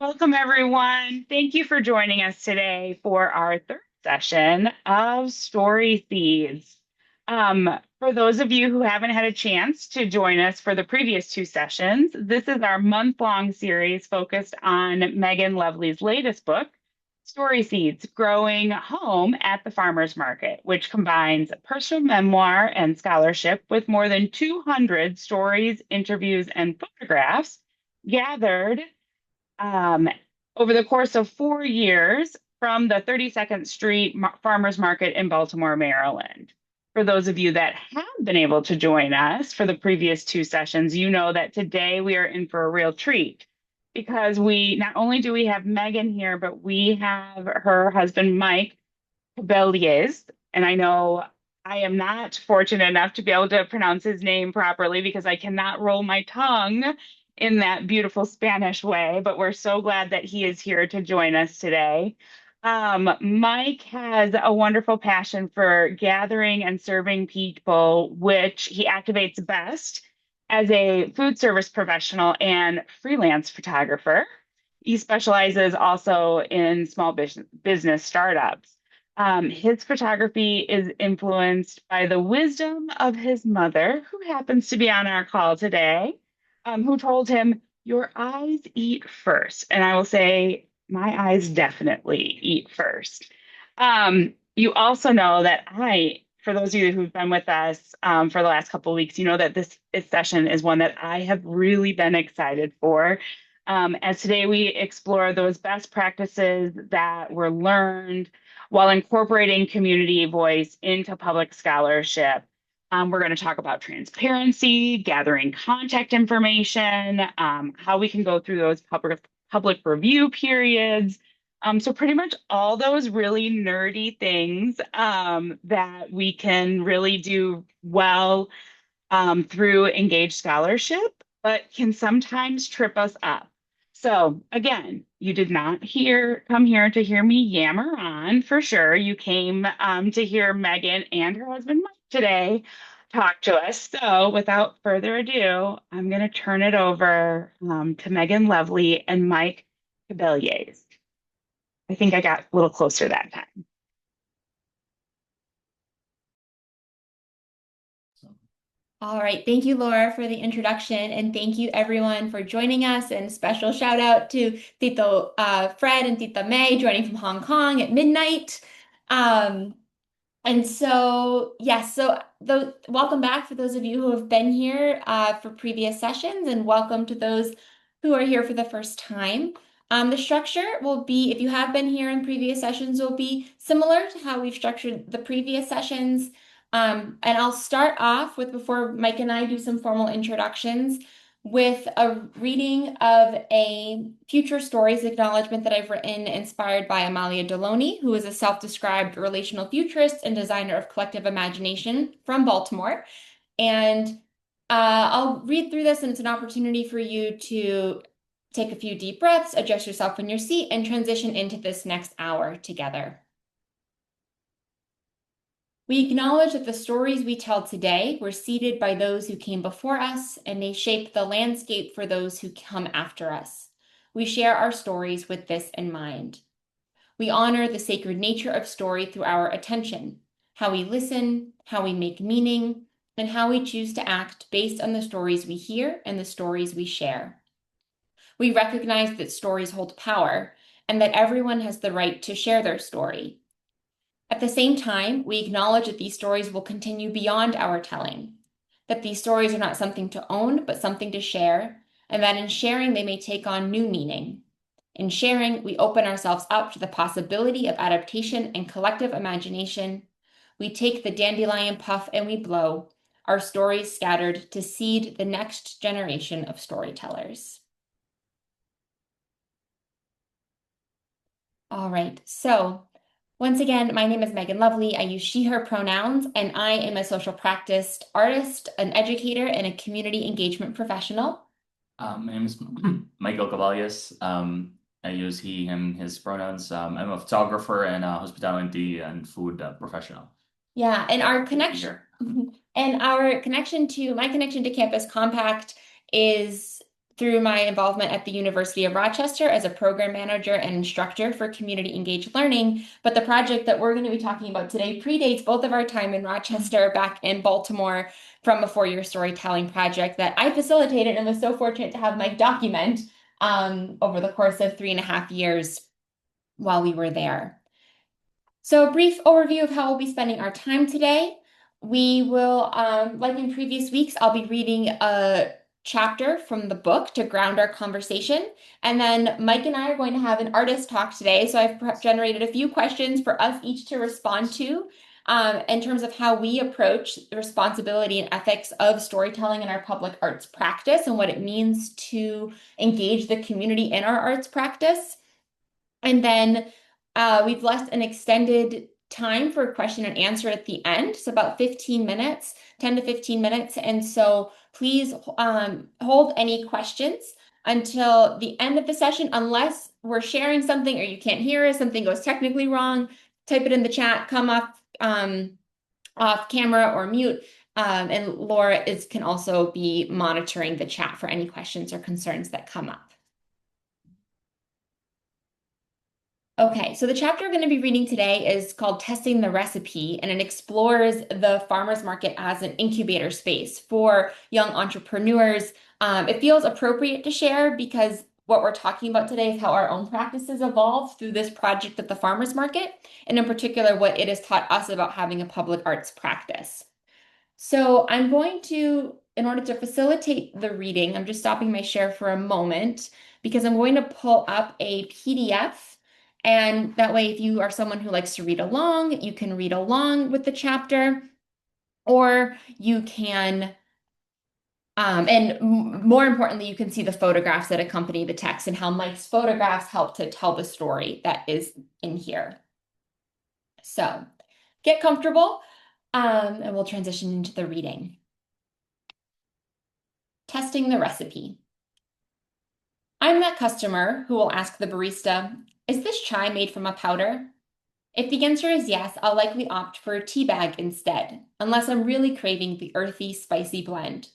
Welcome, everyone. Thank you for joining us today for our third session of Story Seeds. For those of you who haven't had a chance to join us for the previous two sessions, this is our month-long series focused on Megan Lovely's latest book, Story Seeds, Growing Home at the Farmer's Market, which combines personal memoir and scholarship with more than 200 stories, interviews, and photographs gathered um, over the course of 4 years from the 32nd Street Farmers Market in Baltimore, Maryland. For those of you that have been able to join us for the previous two sessions, you know that today we are in for a real treat because we not only do we have Megan here, but we have her husband, Mike Cabelliers. And I know I am not fortunate enough to be able to pronounce his name properly because I cannot roll my tongue in that beautiful Spanish way, but we're so glad that he is here to join us today. Mike has a wonderful passion for gathering and serving people, which he activates best as a food service professional and freelance photographer. He specializes also in small business startups. His photography is influenced by the wisdom of his mother, who happens to be on our call today, who told him, Your eyes eat first. And I will say, my eyes definitely eat first. You also know that for those of you who've been with us for the last couple of weeks, you know that this session is one that I have really been excited for. As today we explore those best practices that were learned while incorporating community voice into public scholarship. We're going to talk about transparency, gathering contact information, how we can go through those public review periods. So pretty much all those really nerdy things that we can really do well through engaged scholarship, but can sometimes trip us up. So again, you did not come here to hear me yammer on for sure. You came to hear Megan and her husband Mike today talk to us. So without further ado, I'm going to turn it over to Megan Lovely and Mike Cabelliers. I think I got a little closer that time. All right. Thank you, Laura, for the introduction. And thank you, everyone, for joining us. And special shout out to Tito Fred and Tita May joining from Hong Kong at midnight. Um, and so, yes, welcome back for those of you who have been here for previous sessions, and welcome to those who are here for the first time. The structure will be, if you have been here in previous sessions, will be similar to how we've structured the previous sessions. And I'll start off with, before Mike and I do some formal introductions, with a reading of a future stories acknowledgement that I've written inspired by Amalia Deloney, who is a self-described relational futurist and designer of collective imagination from Baltimore. And I'll read through this, and it's an opportunity for you to take a few deep breaths, adjust yourself in your seat, and transition into this next hour together. We acknowledge that the stories we tell today were seeded by those who came before us and may shape the landscape for those who come after us. We share our stories with this in mind. We honor the sacred nature of story through our attention, how we listen, how we make meaning, and how we choose to act based on the stories we hear and the stories we share. We recognize that stories hold power and that everyone has the right to share their story. At the same time, we acknowledge that these stories will continue beyond our telling, that these stories are not something to own, but something to share, and that in sharing, they may take on new meaning. In sharing, we open ourselves up to the possibility of adaptation and collective imagination. We take the dandelion puff and we blow, our stories scattered to seed the next generation of storytellers. All right, so once again, my name is Megan Lovely. I use she, her pronouns, and I am a social practice artist, an educator, and a community engagement professional. My name is Michael Caballos. I use he, him, his pronouns. I'm a photographer and a hospitality and food professional. Yeah, and our Good to be connection here. and our connection to my connection to Campus Compact is through my involvement at the University of Rochester as a program manager and instructor for community engaged learning. But the project that we're going to be talking about today predates both of our time in Rochester back in Baltimore from a 4-year storytelling project that I facilitated and was so fortunate to have Mike document over the course of 3.5 years while we were there. So a brief overview of how we'll be spending our time today. We will, like in previous weeks, I'll be reading a chapter from the book to ground our conversation. And then Mike and I are going to have an artist talk today. So I've generated a few questions for us each to respond to in terms of how we approach the responsibility and ethics of storytelling in our public arts practice and what it means to engage the community in our arts practice. And then we've left an extended time for question and answer at the end. So about 15 minutes, 10 to 15 minutes. And so please hold any questions until the end of the session, unless we're sharing something or you can't hear us, something goes technically wrong, type it in the chat, come off camera or mute. And Laura can also be monitoring the chat for any questions or concerns that come up. Okay, so the chapter we're going to be reading today is called Testing the Recipe, and it explores the farmers market as an incubator space for young entrepreneurs. It feels appropriate to share because what we're talking about today is how our own practices evolve through this project at the farmers market, and in particular, what it has taught us about having a public arts practice. So I'm going to, in order to facilitate the reading, I'm just stopping my share for a moment because I'm going to pull up a PDF. And that way, if you are someone who likes to read along, you can read along with the chapter, or you can, and more importantly, you can see the photographs that accompany the text and how Mike's photographs help to tell the story that is in here. So get comfortable, and we'll transition into the reading. Testing the recipe. I'm that customer who will ask the barista, is this chai made from a powder? If the answer is yes, I'll likely opt for a tea bag instead, unless I'm really craving the earthy, spicy blend.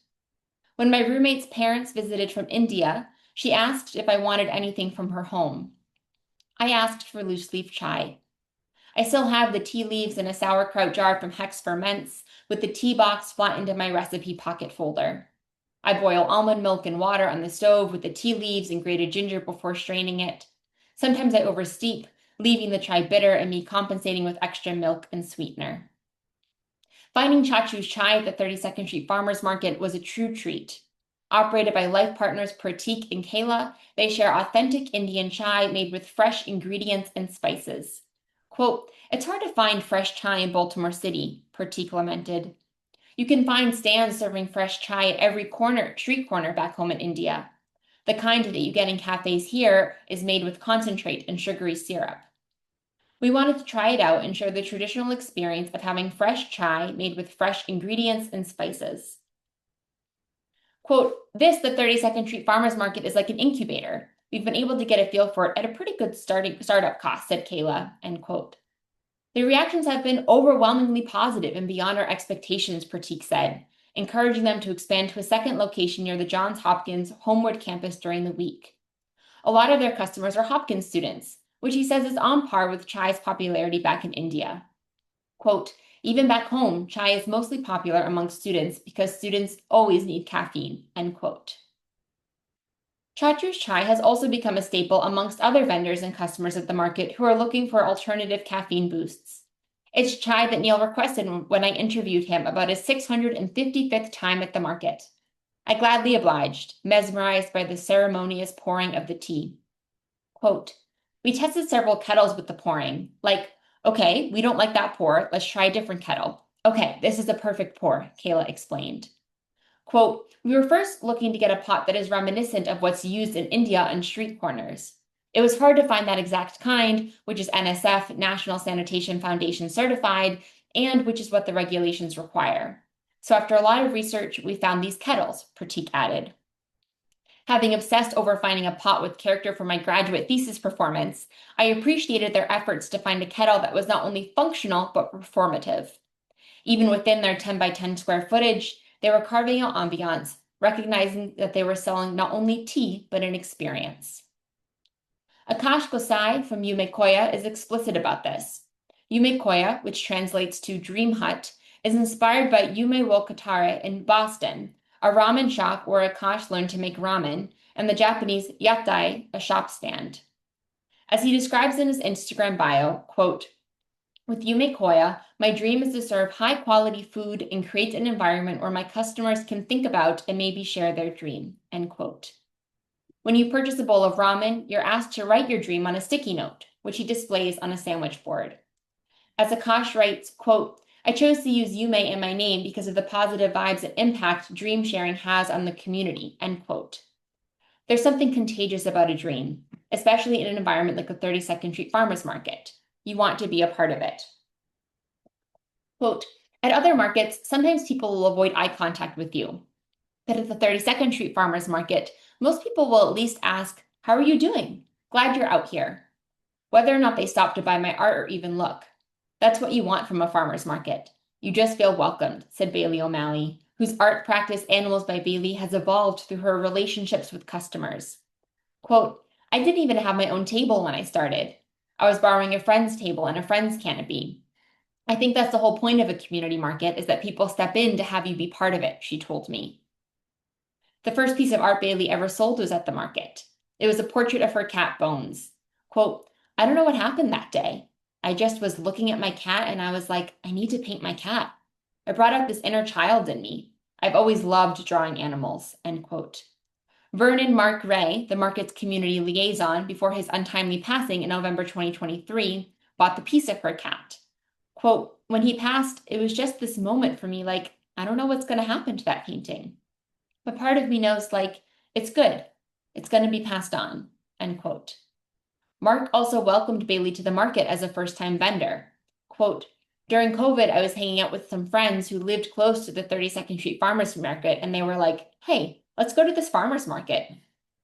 When my roommate's parents visited from India, she asked if I wanted anything from her home. I asked for loose leaf chai. I still have the tea leaves in a sauerkraut jar from Hex Ferments, with the tea box flattened in my recipe pocket folder. I boil almond milk and water on the stove with the tea leaves and grated ginger before straining it. Sometimes I oversteep, leaving the chai bitter and me compensating with extra milk and sweetener. Finding Chachu's chai at the 32nd Street Farmers Market was a true treat. Operated by life partners Pratik and Kayla, they share authentic Indian chai made with fresh ingredients and spices. Quote, it's hard to find fresh chai in Baltimore City, Pratik lamented. You can find stands serving fresh chai at every street corner back home in India. The kind that you get in cafes here is made with concentrate and sugary syrup. We wanted to try it out and share the traditional experience of having fresh chai made with fresh ingredients and spices. Quote, the 32nd Street Farmers Market is like an incubator. We've been able to get a feel for it at a pretty good startup cost, said Kayla, end quote. The reactions have been overwhelmingly positive and beyond our expectations, Pratik said, encouraging them to expand to a second location near the Johns Hopkins Homewood campus during the week. A lot of their customers are Hopkins students, which he says is on par with chai's popularity back in India. Quote, even back home, chai is mostly popular among students because students always need caffeine, end quote. Chachu's chai has also become a staple amongst other vendors and customers at the market who are looking for alternative caffeine boosts. It's chai that Neil requested when I interviewed him about his 655th time at the market. I gladly obliged, mesmerized by the ceremonious pouring of the tea. Quote, we tested several kettles with the pouring, like, okay, we don't like that pour, let's try a different kettle. Okay, this is the perfect pour, Kayla explained. Quote, we were first looking to get a pot that is reminiscent of what's used in India on street corners. It was hard to find that exact kind, which is NSF, National Sanitation Foundation certified, and which is what the regulations require. So after a lot of research, we found these kettles, Pratik added. Having obsessed over finding a pot with character for my graduate thesis performance, I appreciated their efforts to find a kettle that was not only functional, but performative. Even within their 10 by 10 square footage, they were carving out ambiance, recognizing that they were selling not only tea, but an experience. Akash Gosai from Yume Koya is explicit about this. Yume Koya, which translates to Dream Hut, is inspired by Yume wo Katare in Boston, a ramen shop where Akash learned to make ramen, and the Japanese yatai, a shop stand. As he describes in his Instagram bio, quote, "With Yume Koya, my dream is to serve high-quality food and create an environment where my customers can think about and maybe share their dream," end quote. When you purchase a bowl of ramen, you're asked to write your dream on a sticky note, which he displays on a sandwich board. As Akash writes, quote, "I chose to use Yume in my name because of the positive vibes and impact dream sharing has on the community," end quote. There's something contagious about a dream, especially in an environment like the 32nd Street Farmers Market. You want to be a part of it. Quote, "At other markets, sometimes people will avoid eye contact with you. But at the 32nd Street Farmers Market, most people will at least ask, 'How are you doing? Glad you're out here.' Whether or not they stop to buy my art or even look. That's what you want from a farmer's market. You just feel welcomed," said Bailey O'Malley, whose art practice Animals by Bailey has evolved through her relationships with customers. Quote, "I didn't even have my own table when I started. I was borrowing a friend's table and a friend's canopy. I think that's the whole point of a community market, is that people step in to have you be part of it," she told me. The first piece of art Bailey ever sold was at the market. It was a portrait of her cat, Bones. Quote, "I don't know what happened that day. I just was looking at my cat and I was like, I need to paint my cat. It brought out this inner child in me. I've always loved drawing animals," end quote. Vernon Mark Ray, the market's community liaison before his untimely passing in November 2023, bought the piece of her cat. Quote, "When he passed, it was just this moment for me, like, I don't know what's going to happen to that painting. But part of me knows, like, it's good. It's going to be passed on," end quote. Mark also welcomed Bailey to the market as a first-time vendor. Quote, "During COVID, I was hanging out with some friends who lived close to the 32nd Street Farmers Market, and they were like, 'Hey, let's go to this farmer's market.'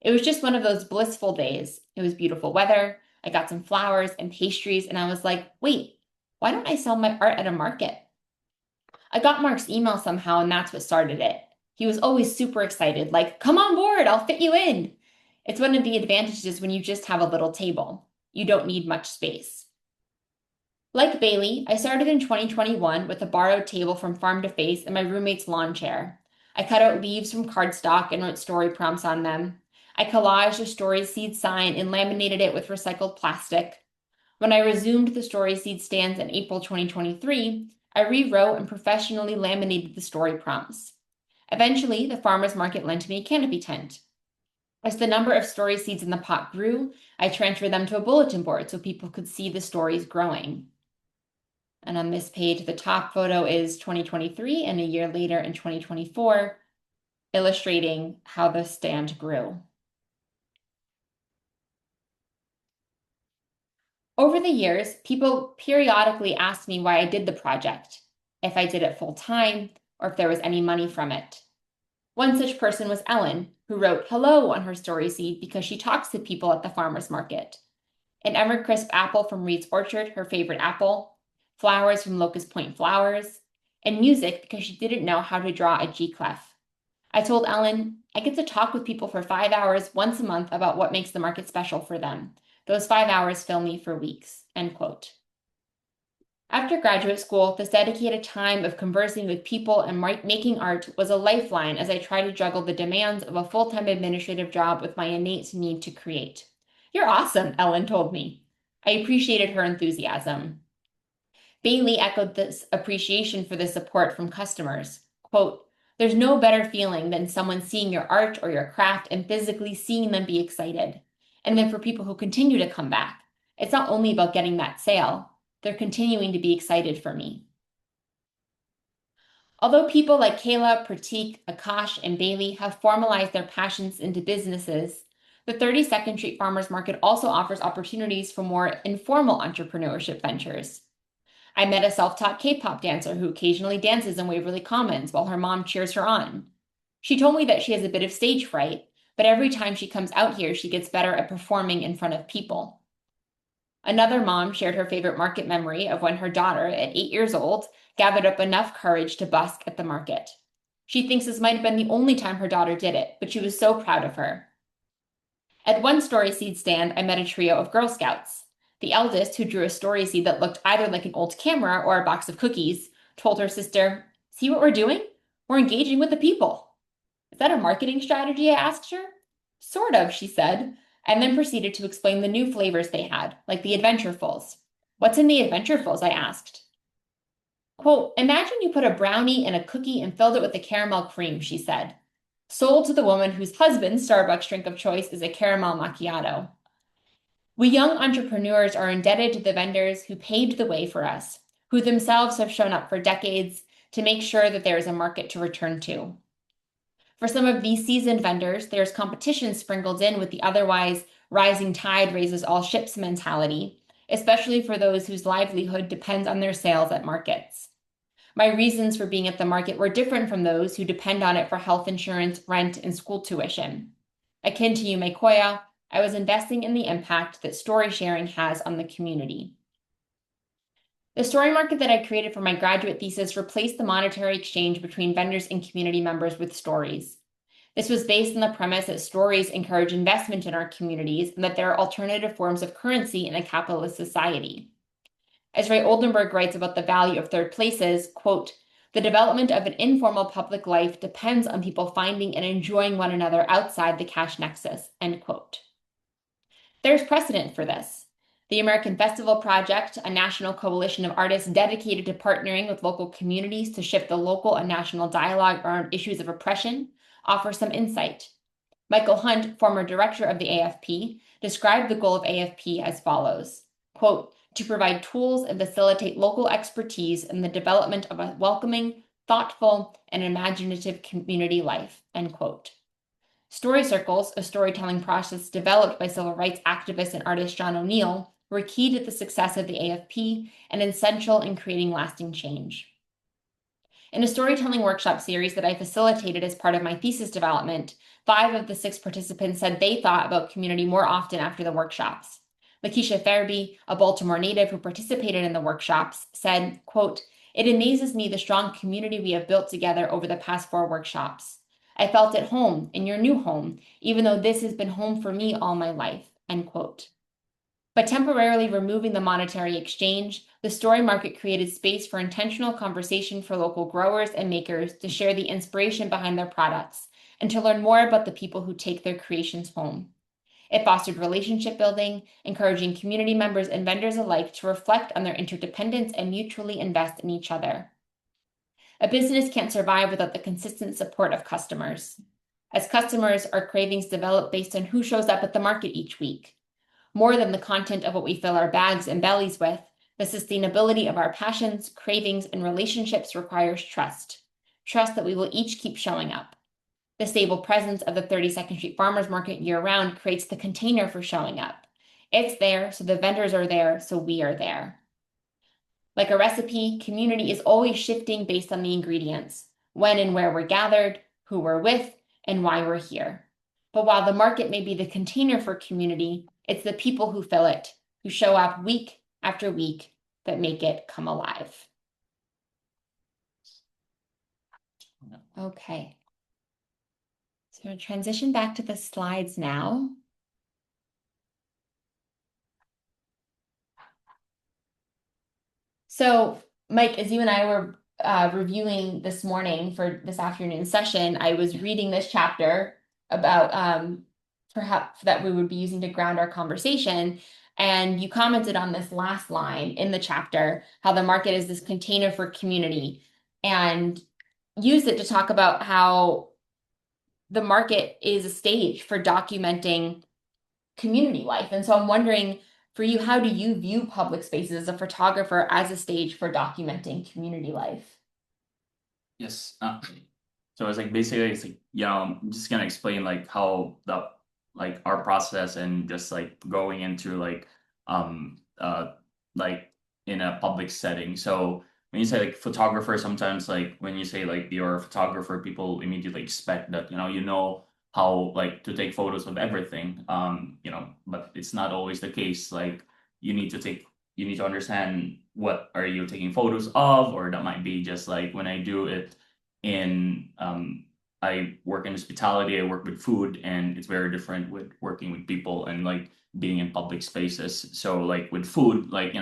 It was just one of those blissful days. It was beautiful weather. I got some flowers and pastries, and I was like, wait, why don't I sell my art at a market?" I got Mark's email somehow, and that's what started it. He was always super excited, like, "Come on board, I'll fit you in." It's one of the advantages when you just have a little table. You don't need much space. Like Bailey, I started in 2021 with a borrowed table from Farm to Face and my roommate's lawn chair. I cut out leaves from cardstock and wrote story prompts on them. I collaged a Story Seed sign and laminated it with recycled plastic. When I resumed the Story Seed stands in April 2023, I rewrote and professionally laminated the story prompts. Eventually, the farmer's market lent me a canopy tent. As the number of story seeds in the pot grew, I transferred them to a bulletin board so people could see the stories growing. And on this page, the top photo is 2023 and a year later in 2024, illustrating how the stand grew. Over the years, people periodically asked me why I did the project, if I did it full time, or if there was any money from it. One such person was Ellen, who wrote "hello" on her story seed because she talks to people at the farmer's market. An Evercrisp apple from Reed's Orchard, her favorite apple, flowers from Locust Point Flowers, and music because she didn't know how to draw a G clef. I told Ellen, I get to talk with people for 5 hours once a month about what makes the market special for them. Those 5 hours fill me for weeks, end quote. After graduate school, this dedicated time of conversing with people and making art was a lifeline as I tried to juggle the demands of a full-time administrative job with my innate need to create. "You're awesome," Ellen told me. I appreciated her enthusiasm. Bailey echoed this appreciation for the support from customers. Quote, "There's no better feeling than someone seeing your art or your craft and physically seeing them be excited. And then for people who continue to come back, it's not only about getting that sale, they're continuing to be excited for me." Although people like Kayla, Pratik, Akash, and Bailey have formalized their passions into businesses, the 32nd Street Farmers Market also offers opportunities for more informal entrepreneurship ventures. I met a self-taught K-pop dancer who occasionally dances in Waverly Commons while her mom cheers her on. She told me that she has a bit of stage fright, but every time she comes out here, she gets better at performing in front of people. Another mom shared her favorite market memory of when her daughter, at 8 years old, gathered up enough courage to busk at the market. She thinks this might have been the only time her daughter did it, but she was so proud of her. At one story seed stand, I met a trio of Girl Scouts. The eldest, who drew a story seed that looked either like an old camera or a box of cookies, told her sister, "See what we're doing? We're engaging with the people." "Is that a marketing strategy?" I asked her. "Sort of," she said, and then proceeded to explain the new flavors they had, like the Adventurefuls. "What's in the Adventurefuls?" I asked. Quote, "Imagine you put a brownie in a cookie and filled it with a caramel cream," she said. Sold to the woman whose husband's Starbucks drink of choice is a caramel macchiato. We young entrepreneurs are indebted to the vendors who paved the way for us, who themselves have shown up for decades to make sure that there is a market to return to. For some of these seasoned vendors, there's competition sprinkled in with the otherwise rising tide raises all ships mentality, especially for those whose livelihood depends on their sales at markets. My reasons for being at the market were different from those who depend on it for health insurance, rent, and school tuition. Akin to Yume Koya, I was investing in the impact that story sharing has on the community. The story market that I created for my graduate thesis replaced the monetary exchange between vendors and community members with stories. This was based on the premise that stories encourage investment in our communities and that there are alternative forms of currency in a capitalist society. As Ray Oldenburg writes about the value of third places, quote, "The development of an informal public life depends on people finding and enjoying one another outside the cash nexus," end quote. There's precedent for this. The American Festival Project, a national coalition of artists dedicated to partnering with local communities to shift the local and national dialogue around issues of oppression, offers some insight. Michael Hunt, former director of the AFP, described the goal of AFP as follows, quote, "To provide tools and facilitate local expertise in the development of a welcoming, thoughtful, and imaginative community life," end quote. Story circles, a storytelling process developed by civil rights activist and artist John O'Neill, were key to the success of the AFP and essential in creating lasting change. In a storytelling workshop series that I facilitated as part of my thesis development, 5 of the 6 participants said they thought about community more often after the workshops. Lakeisha Fairby, a Baltimore native who participated in the workshops, said, quote, "It amazes me the strong community we have built together over the past 4 workshops. I felt at home in your new home, even though this has been home for me all my life," end quote. By temporarily removing the monetary exchange, the story market created space for intentional conversation for local growers and makers to share the inspiration behind their products and to learn more about the people who take their creations home. It fostered relationship building, encouraging community members and vendors alike to reflect on their interdependence and mutually invest in each other. A business can't survive without the consistent support of customers. As customers, our cravings develop based on who shows up at the market each week. More than the content of what we fill our bags and bellies with, the sustainability of our passions, cravings, and relationships requires trust. Trust that we will each keep showing up. The stable presence of the 32nd Street Farmers Market year-round creates the container for showing up. It's there, so the vendors are there, so we are there. Like a recipe, community is always shifting based on the ingredients, when and where we're gathered, who we're with, and why we're here. But while the market may be the container for community, it's the people who fill it, who show up week after week, that make it come alive. Okay. So I'm going to transition back to the slides now. So, Mike, as you and I were reviewing this morning for this afternoon session, I was reading this chapter about perhaps that we would be using to ground our conversation. And you commented on this last line in the chapter, how the market is this container for community, and used it to talk about how the market is a stage for documenting community life. And so I'm wondering, for you, how do you view public spaces as a photographer as a stage for documenting community life? Yes. So it's like basically it's like, I'm just gonna explain like how the like our process and just like going into like in a public setting. So when you say like photographer, sometimes like when you say like you're a photographer, people immediately expect that how like to take photos of everything. But it's not always the case. Like you need to understand what are you taking photos of, or that might be just like when I do it in I work in hospitality, I work with food, and it's very different with working with people and like being in public spaces. So like with food, like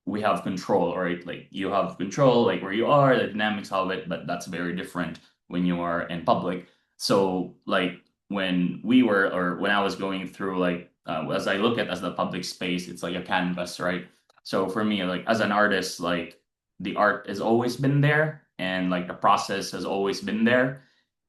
we have control, right? Like you have control, like where you are, the dynamics of it, but that's very different when you are in public. So like when I was going through like as I look at as the public space, it's like a canvas, right? So for me, like as an artist, like the art has always been there and like the process has always been there.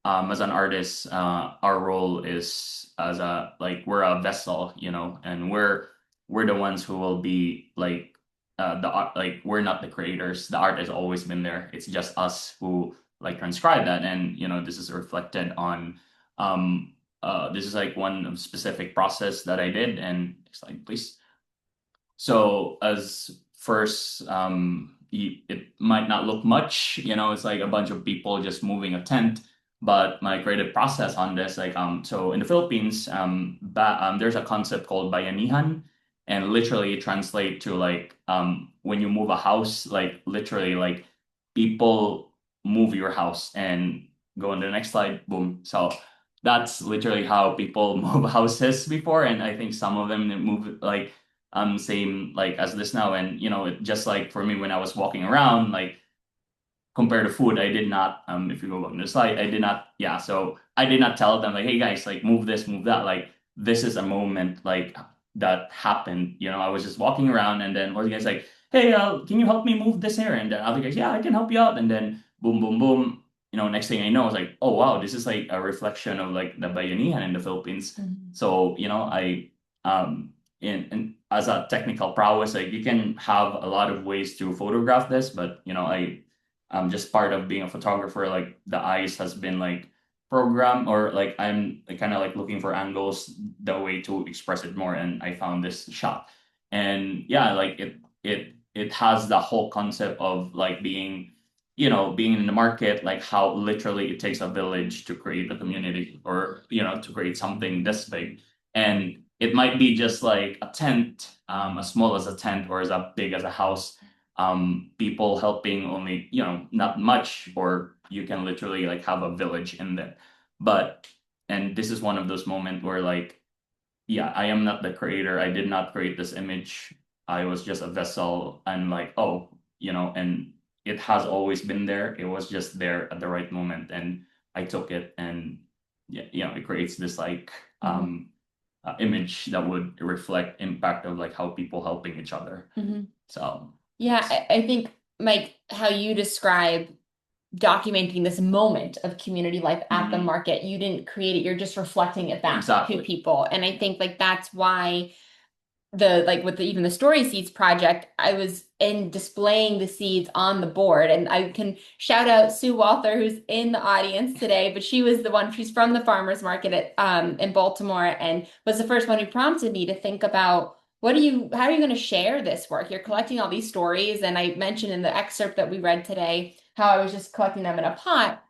As an artist, our role is as a like we're a vessel, and we're the ones who will be like the art, like we're not the creators. The art has always been there. It's just us who like transcribe that, and this is reflected on. This is like one specific process that I did, and next slide, please. So as first, it might not look much, it's like a bunch of people just moving a tent. But my creative process on this, like, so in the Philippines, there's a concept called bayanihan, and literally translate to like, when you move a house, like literally, like people move your house and go on the next slide, boom. So that's literally how people move houses before, and I think some of them move like same like as this now. And just like for me when I was walking around, like compared to food, I did not if you go on the slide, I did not, yeah, so I did not tell them like, hey guys, like move this, move that. Like this is a moment like that happened. I was just walking around, and then one of the guys like, hey, can you help me move this here? And then other guys, yeah, I can help you out. And then boom, boom, boom, next thing I know, I was like, oh wow, this is like a reflection of like the bayanihan in the Philippines. So I in as a technical prowess, like you can have a lot of ways to photograph this, but I'm just part of being a photographer. Like the eyes has been like programmed, or like I'm kind of like looking for angles, the way to express it more, and I found this shot. And yeah, like it has the whole concept of like being in the market, like how literally it takes a village to create a community, or to create something this big. And it might be just like a tent, as small as a tent or as big as a house. People helping only, not much, or you can literally like have a village in there. But and this is one of those moments where like, yeah, I am not the creator. I did not create this image. I was just a vessel, and like, oh, and it has always been there. It was just there at the right moment, and I took it, and yeah, it creates this like image that would reflect impact of like how people helping each other. So Yeah, I think Mike, how you describe documenting this moment of community life at the market, you didn't create it, you're just reflecting it back to people. And I think like that's why even the story seeds project, I was in displaying the seeds on the board. And I can shout out Sue Walther, who's in the audience today, but she's from the farmers market in Baltimore, and was the first one who prompted me to think about how are you going to share this work? You're collecting all these stories. And I mentioned in the excerpt that we read today how I was just collecting them in a pot,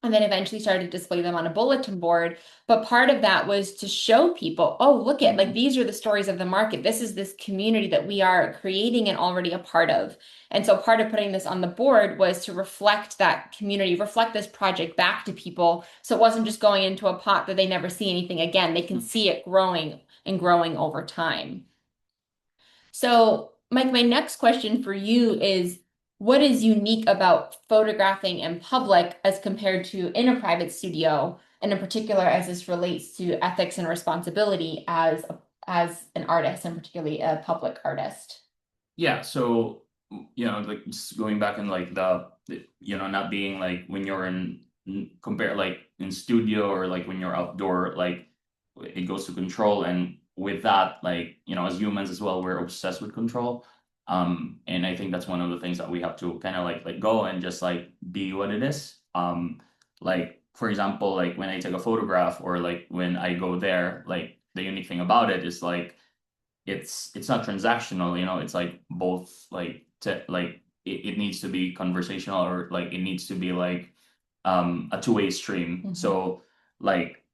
and then eventually started to display them on a bulletin board. But part of that was to show people, oh, look at, like, these are the stories of the market. This is this community that we are creating and already a part of. And so part of putting this on the board was to reflect that community, reflect this project back to people. So it wasn't just going into a pot that they never see anything again. They can see it growing and growing over time. So, Mike, my next question for you is, what is unique about photographing in public as compared to in a private studio, and in particular as this relates to ethics and responsibility as an artist, and particularly a public artist? Yeah, so like just going back and like not being like when you're compare like in studio, or like when you're outdoor, like it goes to control. And with that, like as humans as well, we're obsessed with control. And I think that's one of the things that we have to kind of like let go and just like be what it is. Like for example, like when I take a photograph, or like when I go there, like the unique thing about it is like it's not transactional. It's like both like it needs to be conversational, or like it needs to be like a two-way stream. So like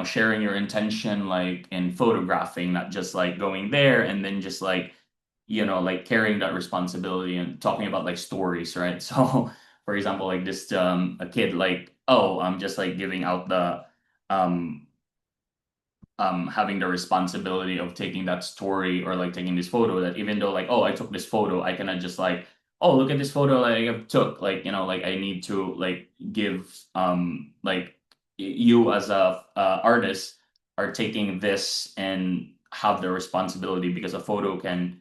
sharing your intention like in photographing, not just like going there and then just like like carrying that responsibility and talking about like stories, right? So for example, like this a kid like, oh, I'm just like giving out the um having the responsibility of taking that story or like taking this photo, that even though like, oh, I took this photo, I cannot just like, oh, look at this photo like I took, like, like I need to like give like you as a artist are taking this and have the responsibility, because a photo can,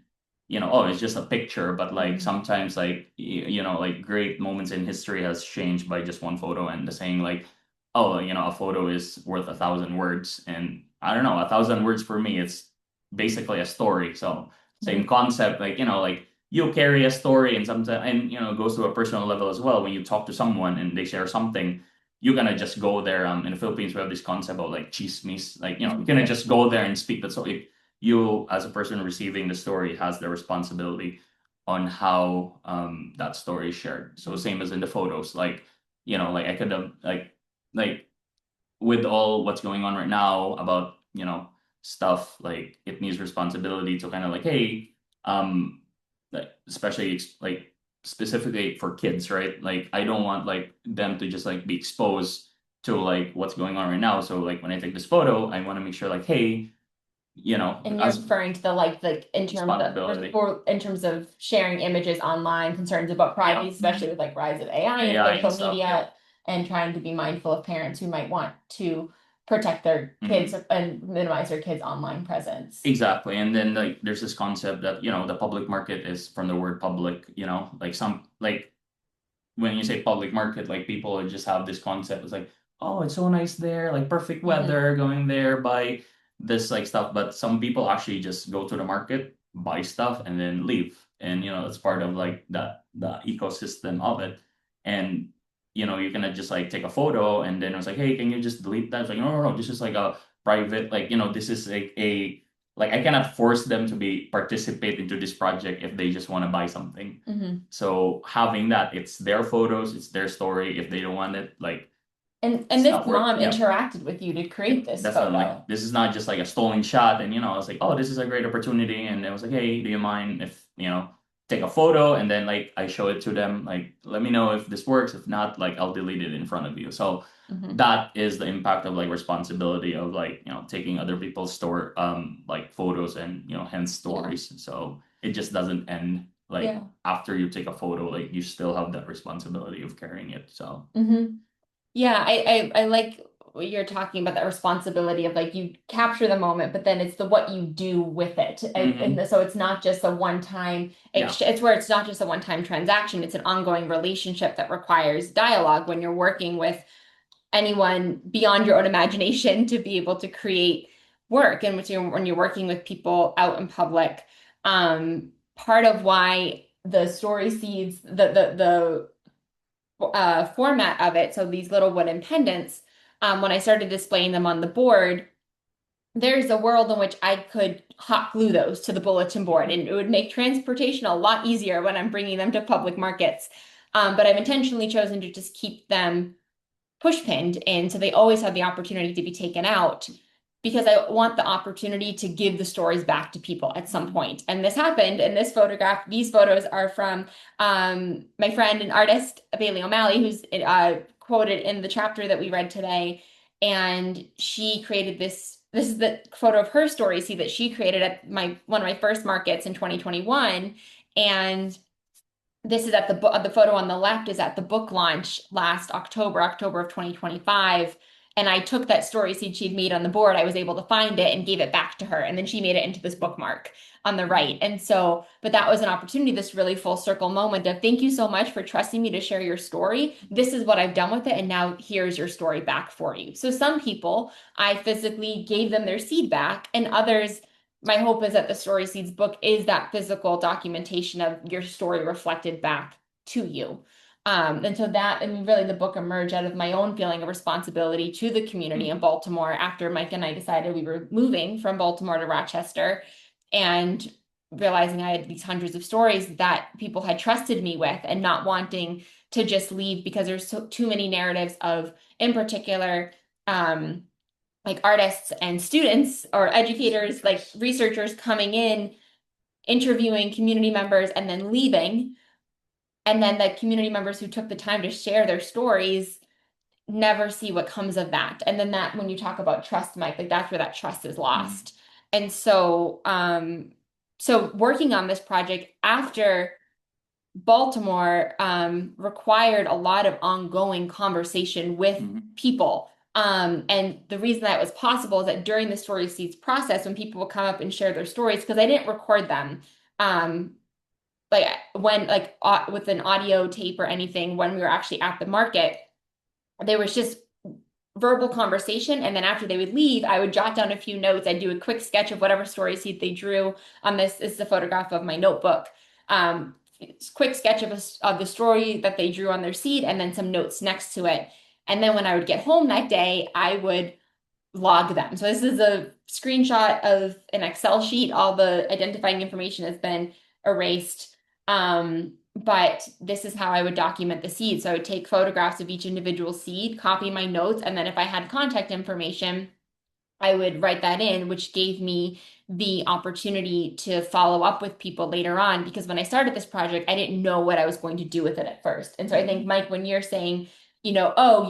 oh, it's just a picture, but like sometimes like like great moments in history has changed by just one photo. And the saying like, oh, a photo is worth 1,000 words. And I don't know, 1,000 words for me, it's basically a story. So same concept, like, like you carry a story, and sometimes, and it goes to a personal level as well. When you talk to someone and they share something, you're gonna just go there. In the Philippines, we have this concept of like chismis, like, you're gonna just go there and speak. But so you, as a person receiving the story, has the responsibility on how that story is shared. So same as in the photos, like, like I could have like with all what's going on right now about stuff, like it needs responsibility to kind of like, hey, um like, especially like specifically for kids, right? Like I don't want like them to just like be exposed to like what's going on right now. So like when I take this photo, I want to make sure like, hey, And you're as referring to the like responsibility, in terms of sharing images online, concerns about privacy, yeah, especially with like rise of AI and AI and social stuff, media, yeah. and trying to be mindful of parents who might want to protect their kids and minimize their kids' online presence. Exactly. And then like there's this concept that, the public market is from the word public, like some like when you say public market, like people just have this concept. It's like, oh, it's so nice there, like perfect weather, going there, buy this like stuff. But some people actually just go to the market, buy stuff, and then leave. And that's part of like the ecosystem of it. And you can just like take a photo, and then it's like, hey, can you just delete that? It's like, no, no, no, this is like a private, like, this is like a like I cannot force them to be participate into this project if they just want to buy something. So having that, it's their photos, it's their story. If they don't want it, like And it's this not worth. mom Yeah, interacted with you to create this definitely. photo. This is not just like a stolen shot. And I was like, oh, this is a great opportunity. And I was like, hey, do you mind if take a photo, and then like I show it to them, like let me know if this works. If not, like I'll delete it in front of you. So that is the impact of like responsibility of like taking other people's store like photos and hence stories. So it just doesn't end like after you take a photo, like you still have that responsibility of carrying it. So Yeah, I like what you're talking about, that responsibility of like you capture the moment, but then it's the what you do with it. So it's not just a one-time it's where it's not just a one-time transaction, it's an ongoing relationship that requires dialogue when you're working with anyone beyond your own imagination to be able to create work. And when you're working with people out in public, part of why the story seeds, the format of it, so these little wooden pendants, when I started displaying them on the board, there's a world in which I could hot glue those to the bulletin board, and it would make transportation a lot easier when I'm bringing them to public markets. But I've intentionally chosen to just keep them push pinned, and so they always have the opportunity to be taken out, because I want the opportunity to give the stories back to people at some point. And this happened in this photograph. These photos are from my friend and artist, Bailey O'Malley, who's quoted in the chapter that we read today. And she created this. This is the photo of her story seed that she created at one of my first markets in 2021. And this is at the photo on the left is at the book launch last October of 2025. And I took that story seed she'd made on the board. I was able to find it and gave it back to her. And then she made it into this bookmark on the right. And so, but that was an opportunity, this really full circle moment of thank you so much for trusting me to share your story. This is what I've done with it. And now here's your story back for you. So some people, I physically gave them their seed back, and others, my hope is that the Story Seeds book is that physical documentation of your story reflected back to you. And so that, and really the book emerged out of my own feeling of responsibility to the community in Baltimore after Mike and I decided we were moving from Baltimore to Rochester, and realizing I had these hundreds of stories that people had trusted me with, and not wanting to just leave because there's too many narratives of, in particular, like artists and students or educators, like researchers coming in, interviewing community members, and then leaving. And then the community members who took the time to share their stories never see what comes of that. And then that when you talk about trust, Mike, like that's where that trust is lost. And so so working on this project after Baltimore required a lot of ongoing conversation with people. And the reason that was possible is that during the Story Seeds process, when people would come up and share their stories, because I didn't record them, like when like with an audio tape or anything, when we were actually at the market, there was just verbal conversation. And then after they would leave, I would jot down a few notes. I'd do a quick sketch of whatever story seed they drew. This is a photograph of my notebook. Quick sketch of the story that they drew on their seed, and then some notes next to it. And then when I would get home that day, I would log them. So this is a screenshot of an Excel sheet. All the identifying information has been erased. But this is how I would document the seed. So I would take photographs of each individual seed, copy my notes, and then if I had contact information, I would write that in, which gave me the opportunity to follow up with people later on. Because when I started this project, I didn't know what I was going to do with it at first. And so I think, Mike, when you're saying, oh,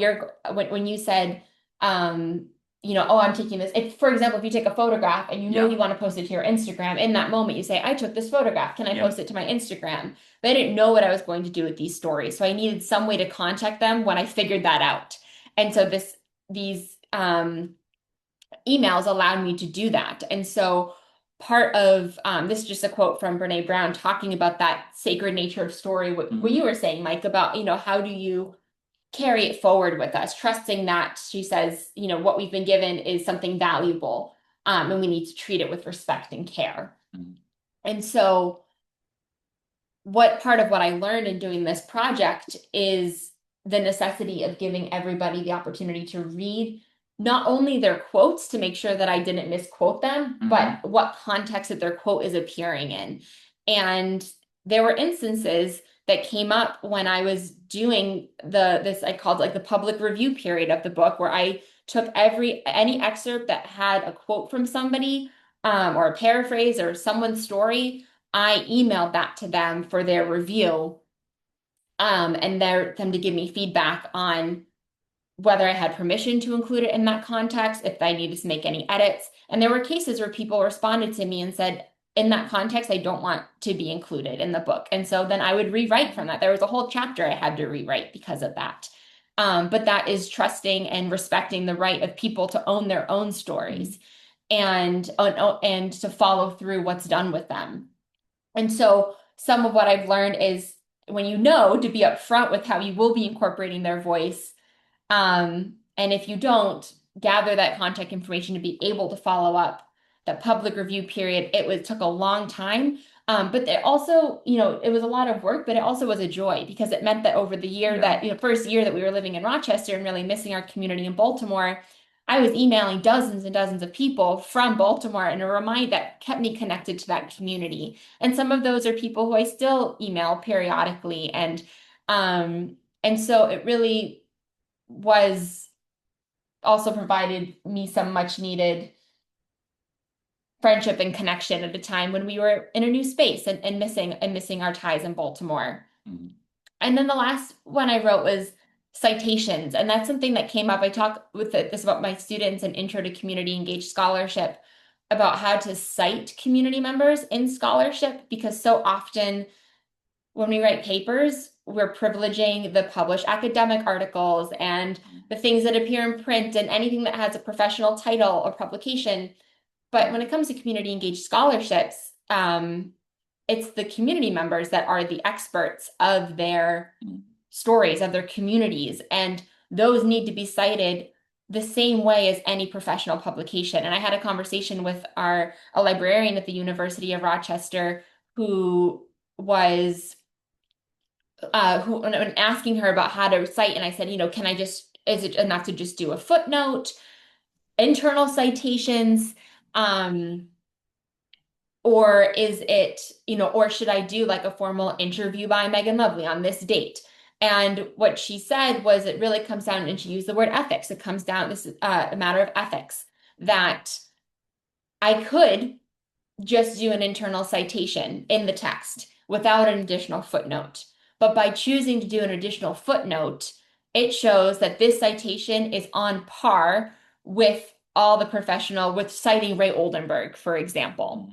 when you said, oh, I'm taking this. If, for example, if you take a photograph and you want to post it to your Instagram, in that moment you say, I took this photograph. Can I post it to my Instagram? But I didn't know what I was going to do with these stories. So I needed some way to contact them when I figured that out. And so these emails allowed me to do that. And so part of this is just a quote from Brené Brown talking about that sacred nature of story, what you were saying, Mike, about, how do you carry it forward with us, trusting that, she says, what we've been given is something valuable, and we need to treat it with respect and care. And so part of what I learned in doing this project is the necessity of giving everybody the opportunity to read not only their quotes to make sure that I didn't misquote them, but what context that their quote is appearing in. And there were instances that came up when I was doing this I called like the public review period of the book, where I took any excerpt that had a quote from somebody, or a paraphrase or someone's story, I emailed that to them for their review, and them to give me feedback on whether I had permission to include it in that context, if I needed to make any edits. And there were cases where people responded to me and said, in that context, I don't want to be included in the book. And so then I would rewrite from that. There was a whole chapter I had to rewrite because of that. But that is trusting and respecting the right of people to own their own stories and to follow through what's done with them. And so some of what I've learned is when to be upfront with how you will be incorporating their voice. And if you don't, gather that contact information to be able to follow up. That public review period, took a long time. But it also, it was a lot of work, but it also was a joy because it meant that over the year first year that we were living in Rochester and really missing our community in Baltimore, I was emailing dozens and dozens of people from Baltimore, and a reminder that kept me connected to that community. And some of those are people who I still email periodically. And so it really was also provided me some much needed friendship and connection at a time when we were in a new space and missing our ties in Baltimore. And then the last one I wrote was citations. And that's something that came up. I talk with this about my students in Intro to Community Engaged Scholarship about how to cite community members in scholarship, because so often when we write papers, we're privileging the published academic articles and the things that appear in print and anything that has a professional title or publication. But when it comes to community engaged scholarships, it's the community members that are the experts of their stories, of their communities, and those need to be cited the same way as any professional publication. And I had a conversation with a librarian at the University of Rochester who was asking her about how to cite, and I said, is it enough to just do a footnote, internal citations, or is it, or should I do like a formal interview by Megan Lovely on this date? And what she said was it really comes down, and she used the word ethics. It comes down, this is a matter of ethics, that I could just do an internal citation in the text without an additional footnote. But by choosing to do an additional footnote, it shows that this citation is on par with all the professional, with citing Ray Oldenburg, for example.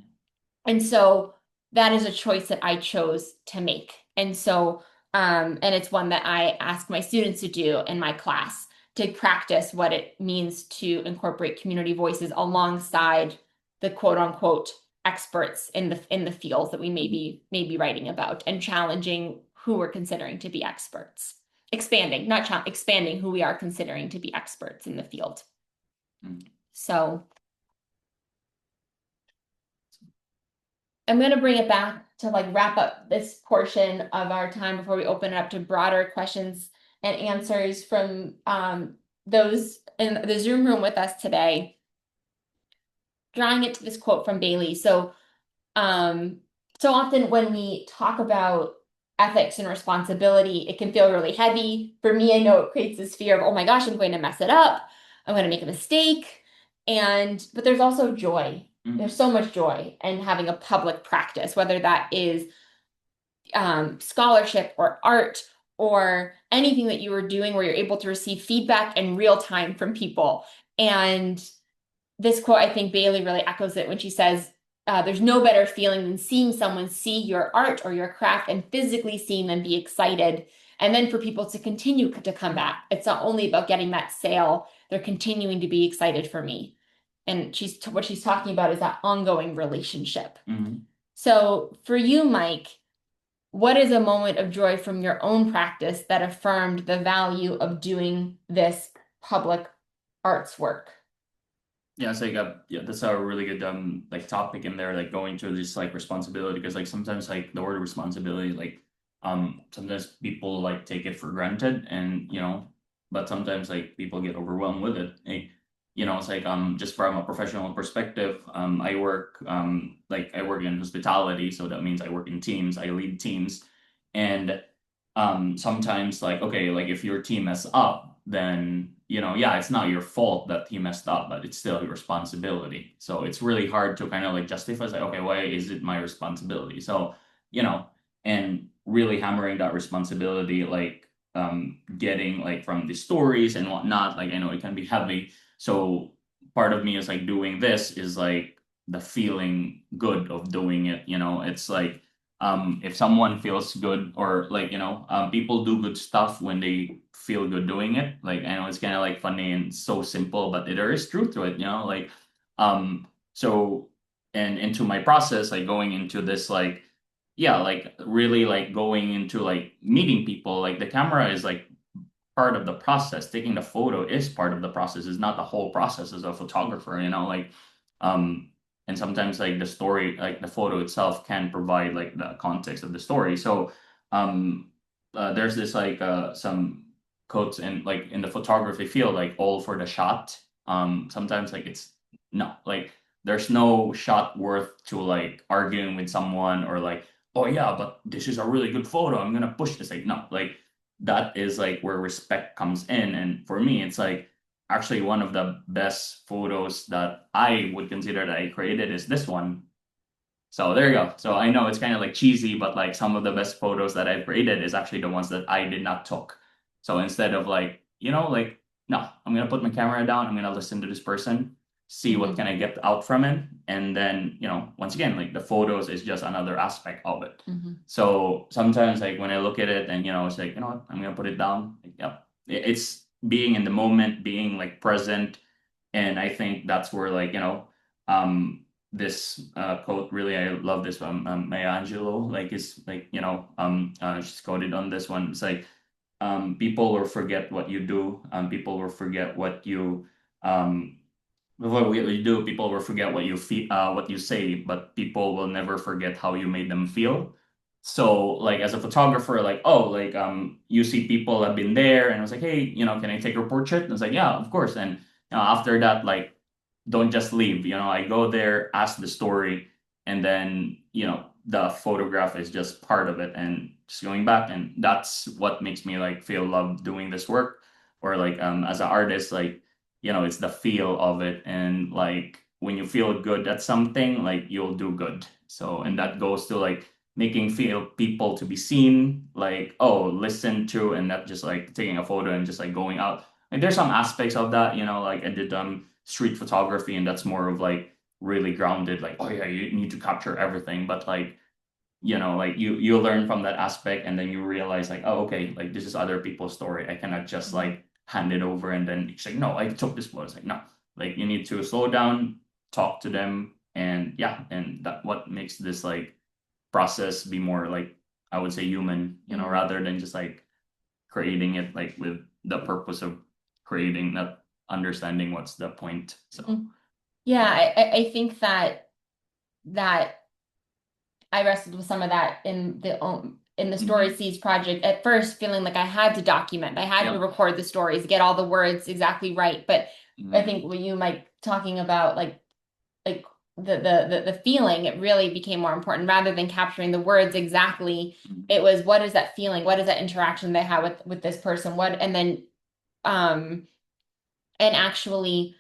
And so that is a choice that I chose to make. And so, and it's one that I ask my students to do in my class to practice what it means to incorporate community voices alongside the quote unquote experts in the fields that we may be writing about, and challenging who we're considering to be experts. Expanding, not expanding who we are considering to be experts in the field. So I'm going to bring it back to like wrap up this portion of our time before we open it up to broader questions and answers from those in the Zoom room with us today. Drawing it to this quote from Bailey. So often when we talk about ethics and responsibility, it can feel really heavy. For me, I know it creates this fear of, oh my gosh, I'm going to mess it up. I'm going to make a mistake. But there's also joy. There's so much joy in having a public practice, whether that is scholarship or art or anything that you are doing where you're able to receive feedback in real time from people. And this quote, I think Bailey really echoes it when she says, there's no better feeling than seeing someone see your art or your craft and physically seeing them be excited. And then for people to continue to come back. It's not only about getting that sale, they're continuing to be excited for me. And what she's talking about is that ongoing relationship. So for you, Mike, what is a moment of joy from your own practice that affirmed the value of doing this public arts work? Yeah, it's like that's a really good like topic in there, like going to this like responsibility, because like sometimes like the word responsibility, like sometimes people like take it for granted, and but sometimes like people get overwhelmed with it. It's like just from a professional perspective, I work I work in hospitality, so that means I work in teams, I lead teams, and sometimes like, okay, like if your team mess up, then yeah, it's not your fault that he messed up, but it's still your responsibility. So it's really hard to kind of like justify, like, okay, why is it my responsibility? So and really hammering that responsibility, like getting like from the stories and whatnot, like I know it can be heavy. So part of me is like doing this is like the feeling good of doing it. It's like if someone feels good, or like people do good stuff when they feel good doing it. Like I know it's kind of like funny and so simple, but there is truth to it. Like so, and into my process, like going into this, like yeah, like really like going into like meeting people, like the camera is like part of the process. Taking the photo is part of the process, is not the whole process as a photographer. Like and sometimes like the story, like the photo itself can provide like the context of the story. So there's this like some quotes in like in the photography field, like all for the shot. Sometimes like it's no, like there's no shot worth to like arguing with someone, or like, oh yeah, but this is a really good photo, I'm gonna push this. Like no, like that is like where respect comes in. And for me, it's like actually one of the best photos that I would consider that I created is this one. So there you go. So I know it's kind of like cheesy, but like some of the best photos that I've created is actually the ones that I did not took. So instead of like, like, no, I'm gonna put my camera down, I'm gonna listen to this person, see what can I get out from it. And then, once again, like the photos is just another aspect of it. So sometimes like when I look at it and it's like, what, I'm gonna put it down. Like, yep. It's being in the moment, being like present. And I think that's where like, this quote really, I love this one. Maya Angelou, like is like, she's quoted on this one. It's like, people will forget what you do. People will forget what you what you do. People will forget what you feel, what you say, but people will never forget how you made them feel. So like as a photographer, like, oh, like you see people have been there, and I was like, hey, can I take your portrait? And it's like, yeah, of course. And after that, like, don't just leave. I go there, ask the story, and then the photograph is just part of it, and just going back. And that's what makes me like feel love doing this work. Or like as an artist, like it's the feel of it. And like when you feel good at something, like you'll do good. So, and that goes to like making feel people to be seen, like, oh, listen to, and not just like taking a photo and just like going out. And there's some aspects of that, like I did street photography, and that's more of like really grounded, like, oh yeah, you need to capture everything. But like, like you learn from that aspect, and then you realize like, oh, okay, like this is other people's story. I cannot just like hand it over and then it's like, no, I took this photo. It's like, no, like you need to slow down, talk to them, and yeah, and that what makes this like process be more like, I would say, human, rather than just like creating it like with the purpose of creating, not understanding what's the point. So yeah, I think that I wrestled with some of that in the Story Seeds project at first, feeling like I had to document, I had to record the stories, get all the words exactly right. But I think when you Mike talking about like the feeling, it really became more important rather than capturing the words exactly. It was, what is that feeling? What is that interaction they had with this person? And then and actually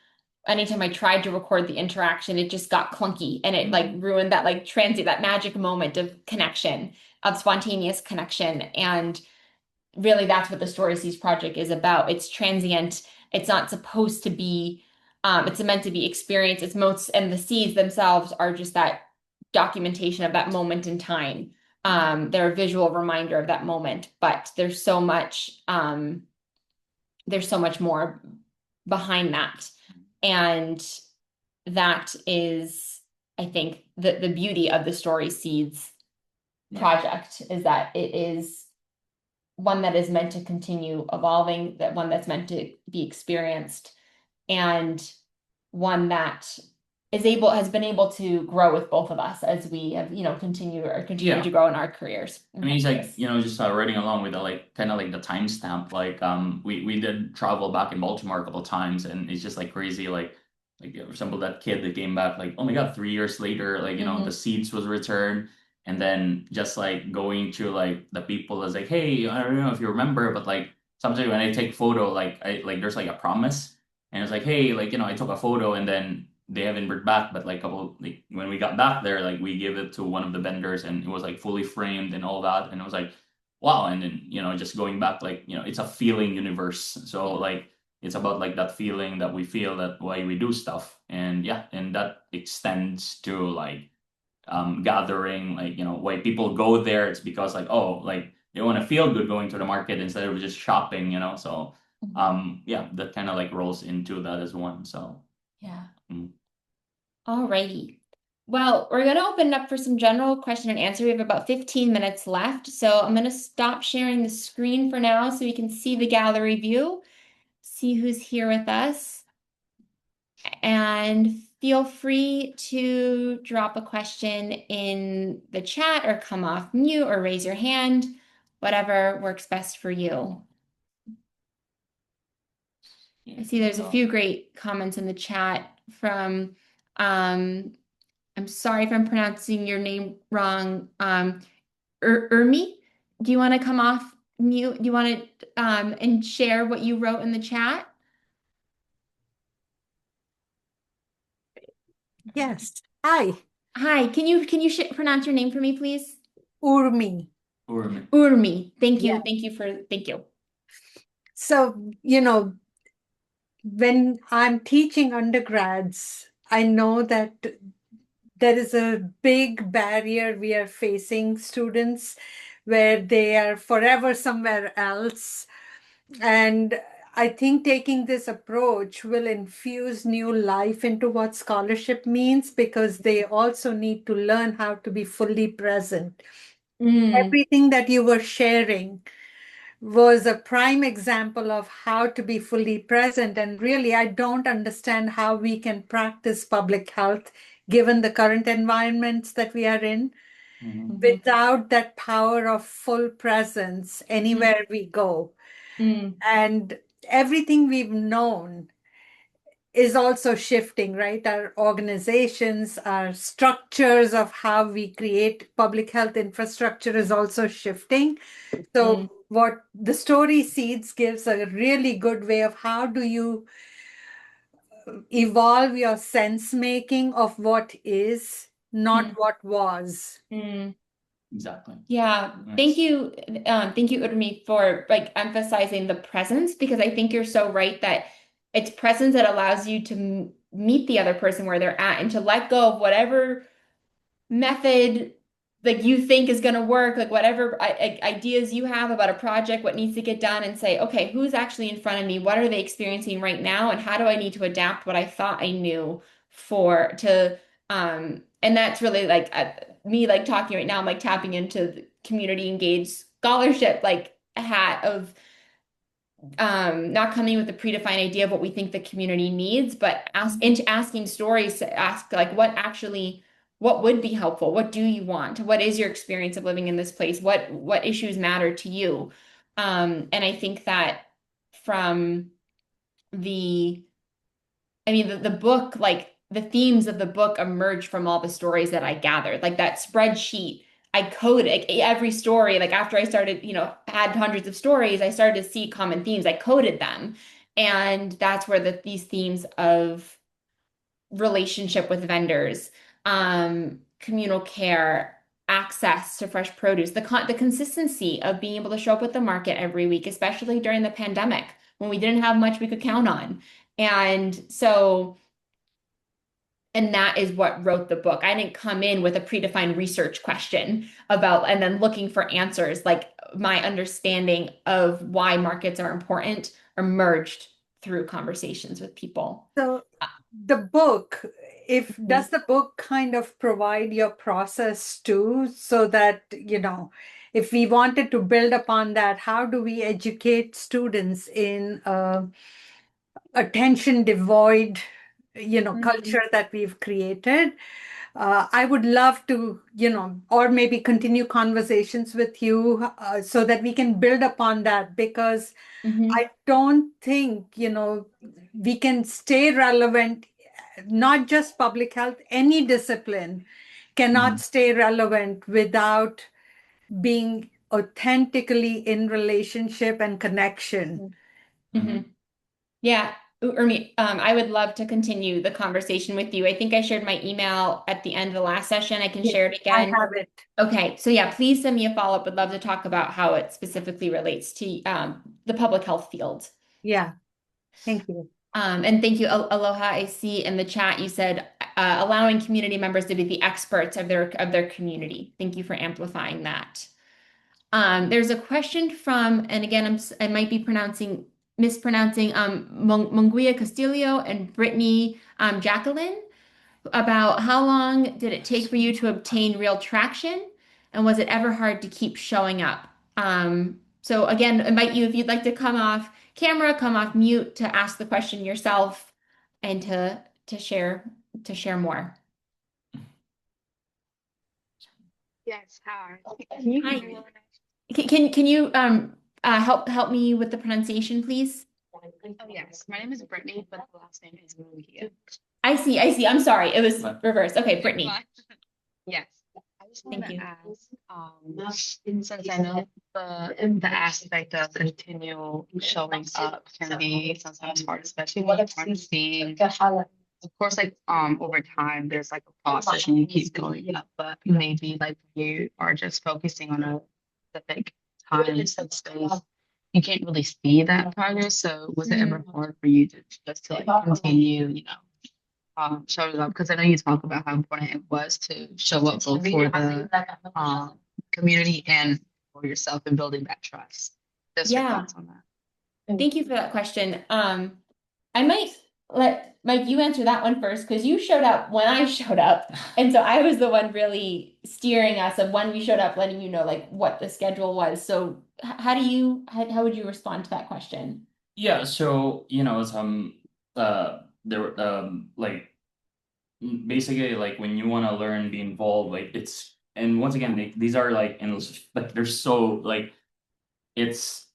anytime I tried to record the interaction, it just got clunky and it like ruined that like that magic moment of connection, of spontaneous connection. And really that's what the Story Seeds project is about. It's transient. It's not supposed to be, it's meant to be experienced. It's most, and the seeds themselves are just that documentation of that moment in time. They're a visual reminder of that moment, but there's so much more behind that. And that is, I think, the beauty of the Story Seeds project is that it is one that is meant to continue evolving, that one that's meant to be experienced, and one that has been able to grow with both of us as we have, continue to grow in our careers. I mean, it's like, just writing along with the like kind of like the timestamp. Like we did travel back in Baltimore a couple of times, and it's just like crazy. Like for example, that kid that came back, like, oh my God, 3 years later, like, the seeds was returned. And then just like going to like the people is like, hey, I don't know if you remember, but like sometimes when I take photo, like I like there's like a promise. And it's like, hey, like, I took a photo, and then they haven't brought back, but like like when we got back there, like we gave it to one of the vendors, and it was like fully framed and all that. And it was like, wow. And then, just going back, like, it's a feeling universe. So like it's about like that feeling that we feel, that why we do stuff. And yeah, and that extends to like gathering, like, why people go there. It's because like, oh, like they want to feel good going to the market instead of just shopping, so yeah, that kind of like rolls into that as one. So yeah. Alrighty. Well, we're going to open up for some general question and answer. We have about 15 minutes left. So I'm going to stop sharing the screen for now so we can see the gallery view, see who's here with us. And feel free to drop a question in the chat or come off mute or raise your hand, whatever works best for you. I see there's a few great comments in the chat from, I'm sorry if I'm pronouncing your name wrong, Urmi. Do you want to come off mute? Do you want to and share what you wrote in the chat? Yes. Hi. Hi. Can you pronounce your name for me, please? Urmi. Urmi. Thank you. Yeah. Thank you. So, when I'm teaching undergrads, I know that there is a big barrier we are facing students where they are forever somewhere else. And I think taking this approach will infuse new life into what scholarship means, because they also need to learn how to be fully present. Everything that you were sharing was a prime example of how to be fully present. And really, I don't understand how we can practice public health given the current environments that we are in without that power of full presence anywhere we go. And everything we've known is also shifting, right? Our organizations, our structures of how we create public health infrastructure is also shifting. So what the Story Seeds gives a really good way of how do you evolve your sense making of what is, not what was. Exactly. Yeah, Nice. thank you, Urmi, for like emphasizing the presence because I think you're so right that it's presence that allows you to meet the other person where they're at and to let go of whatever method like you think is going to work, like whatever ideas you have about a project, what needs to get done, and say, okay, who's actually in front of me? What are they experiencing right now? And how do I need to adapt what I thought I knew for to and that's really like me like talking right now, I'm like tapping into the community engaged scholarship like hat of not coming with a predefined idea of what we think the community needs, but into asking stories to ask like what would be helpful? What do you want? What is your experience of living in this place? What issues matter to you? And I think that from the I mean, the book, like the themes of the book emerged from all the stories that I gathered. Like that spreadsheet, I coded like, every story. Like after I started, had hundreds of stories, I started to see common themes. I coded them. And that's where these themes of relationship with vendors, communal care, access to fresh produce, the consistency of being able to show up at the market every week, especially during the pandemic when we didn't have much we could count on. And so and that is what wrote the book. I didn't come in with a predefined research question about and then looking for answers. Like my understanding of why markets are important emerged through conversations with people. So the book, if Mhm. does the book kind of provide your process too, so that, if we wanted to build upon that, how do we educate students in attention devoid, culture that we've created? I would love to, or maybe continue conversations with you so that we can build upon that, because Mhm. I don't think, we can stay relevant, not just public health, any discipline cannot Mhm. stay relevant without being authentically in relationship and connection. Mhm. Mhm. Yeah, Urmi, I would love to continue the conversation with you. I think I shared my email at the end of the last session. I can Yes, share it I again. have it. Okay, so yeah, please send me a follow-up. Would love to talk about how it specifically relates to the public health field. Yeah, thank you. And thank you, Aloha. I see in the chat you said allowing community members to be the experts of their community. Thank you for amplifying that. There's a question from, and again, I might be mispronouncing Munguia Castillo and Brittany Jacqueline about how long did it take for you to obtain real traction, and was it ever hard to keep showing up? So again, invite you if you'd like to come off camera, come off mute to ask the question yourself and to share more. Yes, hi. Can you Hi. hear me? Can you help me with the pronunciation, please? Oh, yes. My name is Brittany, but the last name is Malia. I see. I'm sorry. It was But reversed. Okay, You're Brittany. fine. Yes. I just want Thank to you. ask, since I know the aspect of continue showing up can be sometimes hard, especially when you're seeing, of course, like over time, there's like a process and you keep going up, but maybe like you are just focusing on a specific time and space, you can't really see that progress. So was it ever hard for you to just to like continue, showing up? Because I know you talk about how important it was to show up both for the community and for yourself and building that trust. Just your Yeah. thoughts on that. Thank you for that question. I might let Mike you answer that one first because you showed up when I showed up. And so I was the one really steering us of when we showed up, letting you know like what the schedule was. So how would you respond to that question? yeah, so there were like basically like when you want to learn, be involved, like it's and once again these are like endless, like they're so like it's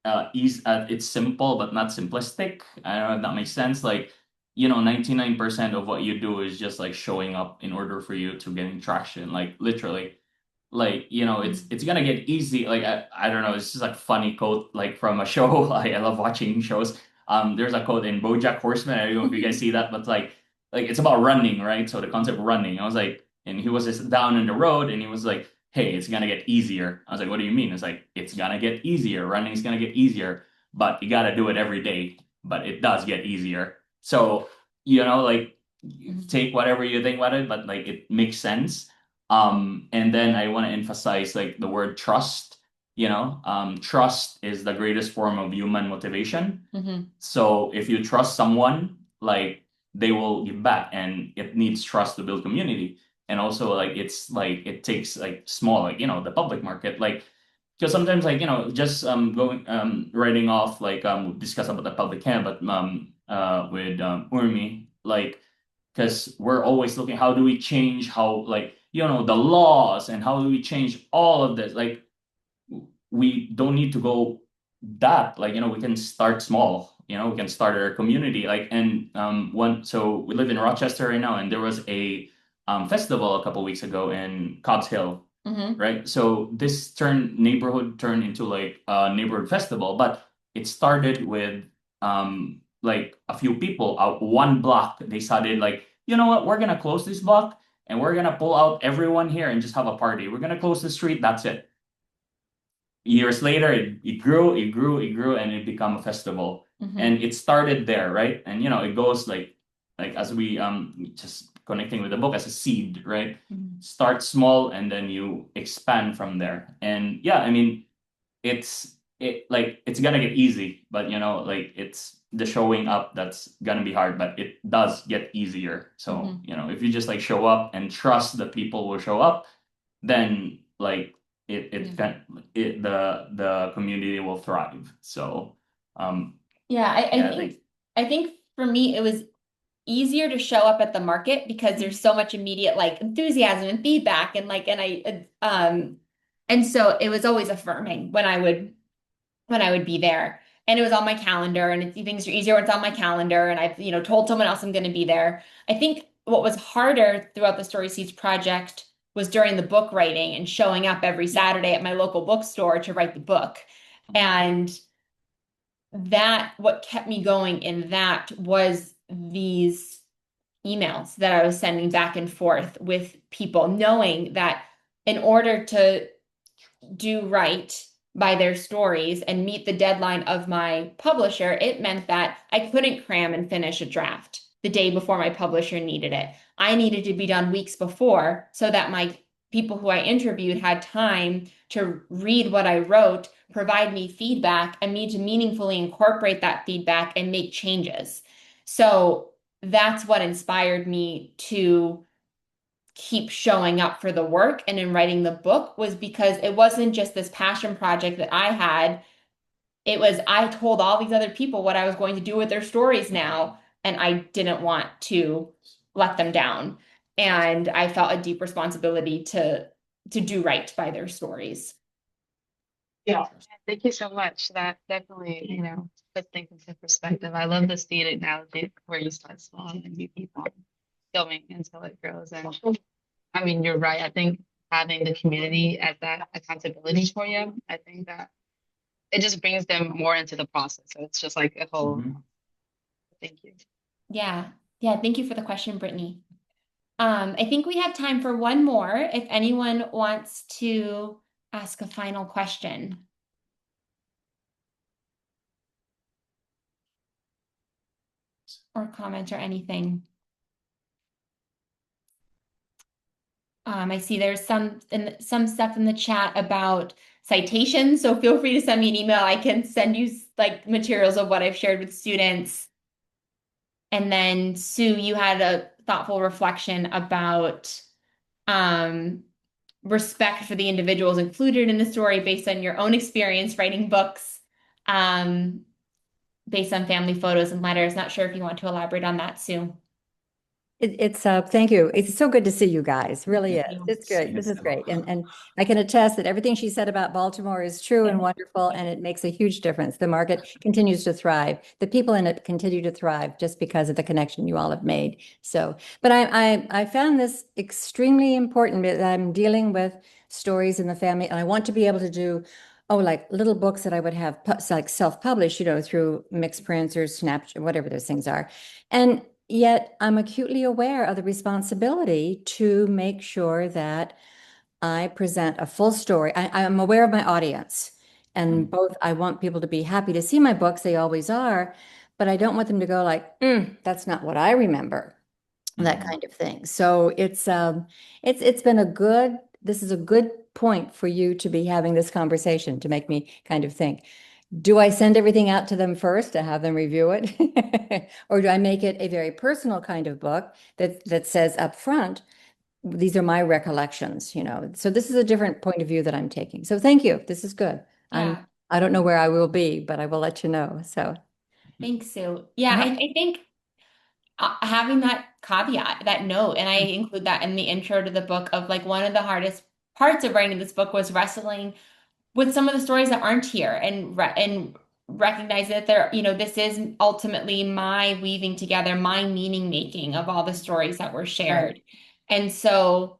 it's simple but not simplistic. I don't know if that makes sense. Like 99% of what you do is just like showing up in order for you to getting traction, like literally. Like it's gonna get easy. Like I don't know, it's just like funny quote like from a show. I love watching shows. There's a quote in BoJack Horseman. I don't know if you guys see that, but like it's about running, right? So the concept of running, I was like, and he was just down in the road and he was like, hey, it's gonna get easier. I was like, what do you mean? It's like, it's gonna get easier. Running's gonna get easier, but you gotta do it every day. But it does get easier. So, like take whatever you think about it, but like it makes sense. And then I want to emphasize like the word trust. Trust is the greatest form of human motivation. So if you trust someone, like they will give back, and it needs trust to build community. And also like it's like it takes like small, like the public market, like because sometimes like just going writing off like discuss about the public camp, but with Urmi, like because we're always looking how do we change how like the laws, and how do we change all of this, like we don't need to go that, like we can start small, we can start our community, like and one so we live in Rochester right now, and there was a festival a couple weeks ago in Cobbs Hill, right? So this neighborhood turned into like a neighborhood festival, but it started with like a few people out one block. They started like, you know what, we're gonna close this block, and we're gonna pull out everyone here and just have a party. We're gonna close the street, that's it. Years later, it grew, it grew, it grew, and it became a festival. And it started there, right? And it goes like as we just connecting with the book as a seed, right? Start small and then you expand from there. And yeah, I mean, it's gonna get easy, but like it's the showing up that's gonna be hard, but it does get easier. So if you just like show up and trust that people will show up, then like the community will thrive. So Yeah, I think for me it was easier to show up at the market because there's so much immediate like enthusiasm and feedback, and like and so it was always affirming when I would be there, and it was on my calendar, and things are easier when it's on my calendar, and I've told someone else I'm going to be there. I think what was harder throughout the Story Seeds project was during the book writing and showing up every Saturday at my local bookstore to write the book. And that what kept me going in that was these emails that I was sending back and forth with people, knowing that in order to do right by their stories and meet the deadline of my publisher, it meant that I couldn't cram and finish a draft the day before my publisher needed it. I needed to be done weeks before so that my people who I interviewed had time to read what I wrote, provide me feedback, and me to meaningfully incorporate that feedback and make changes. So that's what inspired me to keep showing up for the work and in writing the book, was because it wasn't just this passion project that I had. It was, I told all these other people what I was going to do with their stories now, and I didn't want to let them down. And I felt a deep responsibility to do right by their stories. Yeah, thank you so much. That definitely, puts things into perspective. I love the seed analogy where you start small and you keep on going until it grows. And I mean, you're right. I think having the community as that accountability for you, I think that it just brings them more into the process. So it's just like a whole, thank you. Yeah. Yeah. Thank you for the question, Brittany. I think we have time for one more if anyone wants to ask a final question. Or comment or anything. I see there's some stuff in the chat about citations, so feel free to send me an email. I can send you like materials of what I've shared with students. And then Sue, you had a thoughtful reflection about respect for the individuals included in the story based on your own experience writing books, based on family photos and letters. Not sure if you want to elaborate on that, Sue. Thank you. It's so good to see you guys. Really is. It's good. This is great. And I can attest that everything she said about Baltimore is true and wonderful, and it makes a huge difference. The market continues to thrive. The people in it continue to thrive just because of the connection you all have made. So, but I found this extremely important that I'm dealing with stories in the family, and I want to be able to do like little books that I would have like self-published, through mixed prints or Snapchat, whatever those things are. And yet I'm acutely aware of the responsibility to make sure that I present a full story. I'm aware of my audience, and both I want people to be happy to see my books. They always are, but I don't want them to go like, that's not what I remember, that kind of thing. So it's been this is a good point for you to be having this conversation to make me kind of think. Do I send everything out to them first to have them review it? Or do I make it a very personal kind of book that says up front, these are my recollections, So this is a different point of view that I'm taking. So thank you. This is good. Yeah. I don't know where I will be, but I will let you know. So Thanks, Sue. Yeah, Uh-huh. I think having that caveat, that note, and I include that in the intro to the book of like one of the hardest parts of writing this book was wrestling with some of the stories that aren't here and recognize that this is ultimately my weaving together, my meaning making of all the stories that were shared. And so,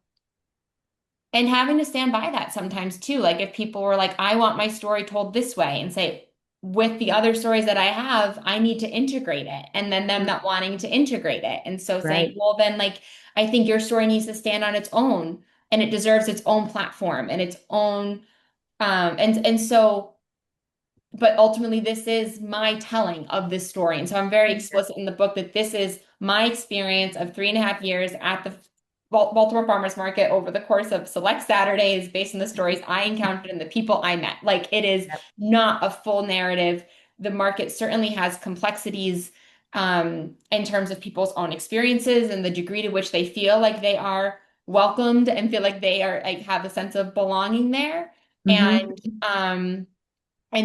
and having to stand by that sometimes too. Like if people were like, I want my story told this way, and say, with the other stories that I have, I need to integrate it. And then them not wanting to integrate it. And so saying, Right. well, then like, I think your story needs to stand on its own and it deserves its own platform and its own, and so, but ultimately this is my telling of this story. And so I'm very explicit in the book that this is my experience of 3.5 years at the Baltimore Farmers Market over the course of select Saturdays based on the stories I encountered and the people I met. Like it is not a full narrative. The market certainly has complexities in terms of people's own experiences and the degree to which they feel like they are welcomed and feel like they are like have a sense of belonging there. And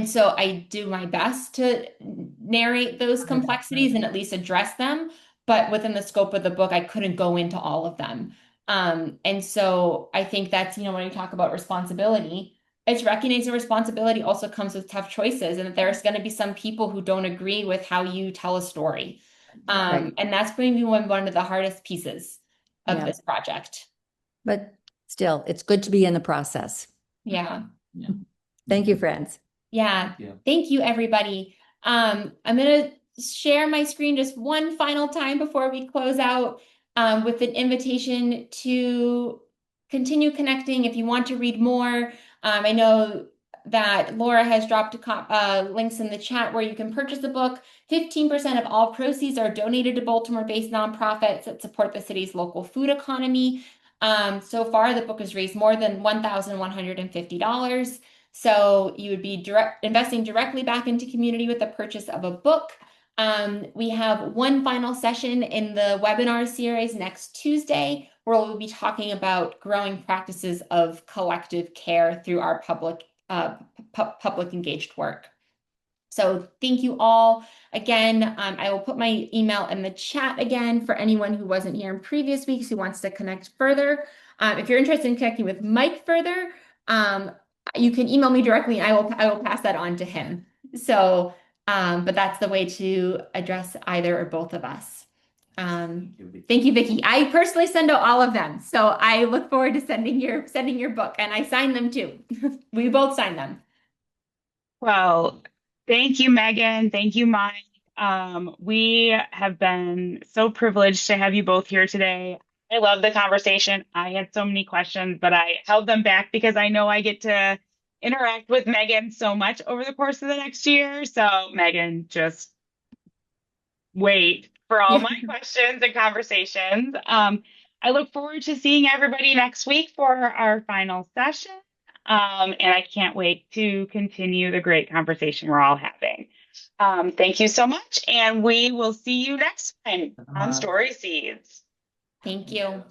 so I do my best to narrate those complexities and at least address them. But within the scope of the book, I couldn't go into all of them. And so I think that's, when you talk about responsibility, it's recognizing responsibility also comes with tough choices and that there's going to be some people who don't agree with how you tell a story. And that's going to be one of the hardest pieces of this project. But still, it's good to be in the process. Yeah. Thank you, friends. Yeah. Thank you, everybody. I'm going to share my screen just one final time before we close out with an invitation to continue connecting if you want to read more. I know that Laura has dropped links in the chat where you can purchase the book. 15% of all proceeds are donated to Baltimore-based nonprofits that support the city's local food economy. So far, the book has raised more than $1,150. So you would be investing directly back into community with the purchase of a book. We have one final session in the webinar series next Tuesday, where we'll be talking about growing practices of collective care through our public engaged work. So thank you all again. I will put my email in the chat again for anyone who wasn't here in previous weeks who wants to connect further. If you're interested in connecting with Mike further, you can email me directly and I will pass that on to him. So, but that's the way to address either or both of us. Thank you, Vicki. I personally send out all of them. So I look forward to sending your book, and I sign them too. We both sign them. Well, thank you, Megan. Thank you, Mike. We have been so privileged to have you both here today. I love the conversation. I had so many questions, but I held them back because I know I get to interact with Megan so much over the course of the next year. So, Megan, just wait for all my questions and conversations. I look forward to seeing everybody next week for our final session. And I can't wait to continue the great conversation we're all having. Thank you so much. And we will see you next time on Story Seeds. Thank you.